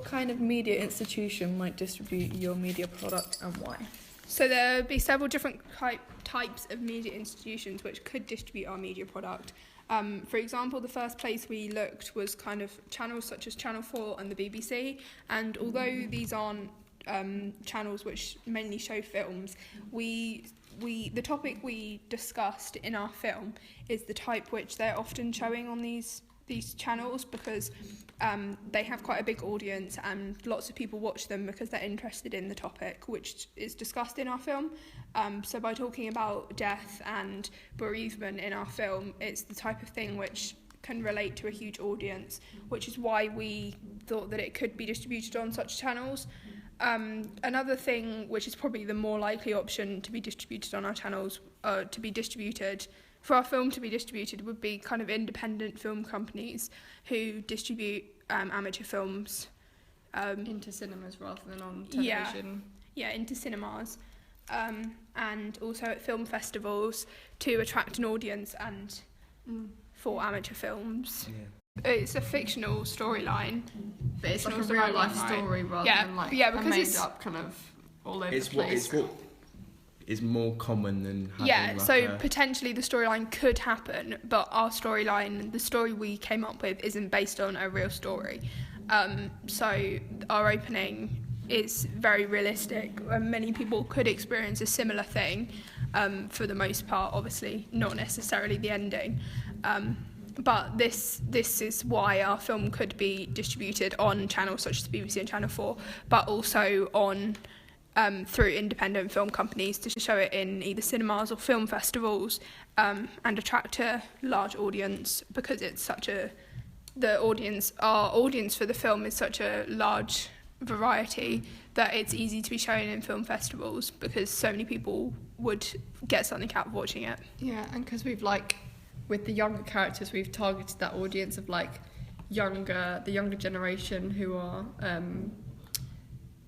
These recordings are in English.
What kind of media institution might distribute your media product and why? So there would be several different types of media institutions which could distribute our media product. For example, the first place we looked was kind of channels such as Channel 4 and the BBC, and although these aren't channels which mainly show films, the topic we discussed in our film is the type which they're often showing on these channels, because they have quite a big audience and lots of people watch them because they're interested in the topic which is discussed in our film. So by talking about death and bereavement in our film, it's the type of thing which can relate to a huge audience, which is why we thought that it could be distributed on such channels. Another thing which is probably the more likely option to be distributed on our channels, for our film to be distributed, would be kind of independent film companies who distribute amateur films into cinemas rather than on television. Yeah, into cinemas, and also at film festivals to attract an audience and for amateur films. Yeah. It's a fictional storyline, but it's like a real life story rather than like a made up kind of all over the place. It's what is more common than having potentially the storyline could happen, but our storyline, the story we came up with, isn't based on a real story. So our opening is very realistic, and many people could experience a similar thing, for the most part, obviously, not necessarily the ending. But this is why our film could be distributed on channels such as the BBC and Channel 4, but also on through independent film companies to show it in either cinemas or film festivals, and attract a large audience, because it's our audience for the film is such a large variety that it's easy to be shown in film festivals because so many people would get something out of watching it. Yeah, and because with the younger characters, we've targeted that audience of the younger generation who are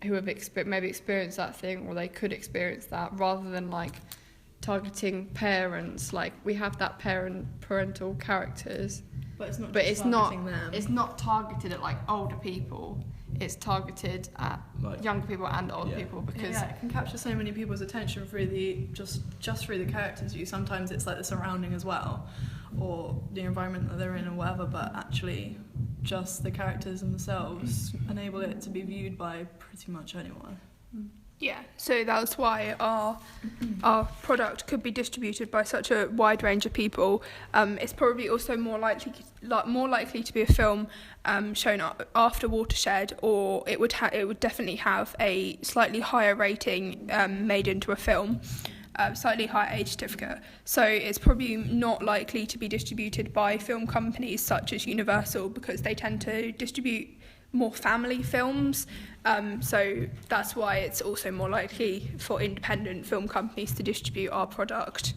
who have maybe experienced that thing, or they could experience that, rather than targeting parents. We have that parental characters, but it's not. It's not targeted at older people. It's targeted at younger people and older people, because it can capture so many people's attention through just through the characters' view. Sometimes it's the surrounding as well, or the environment that they're in or whatever, but actually just the characters themselves enable it to be viewed by pretty much anyone. Yeah, so that's why our product could be distributed by such a wide range of people. It's probably also more likely to be a film shown after Watershed, or it would definitely have a slightly higher rating made into a film, slightly higher age certificate. So it's probably not likely to be distributed by film companies such as Universal, because they tend to distribute more family films, so that's why it's also more likely for independent film companies to distribute our product.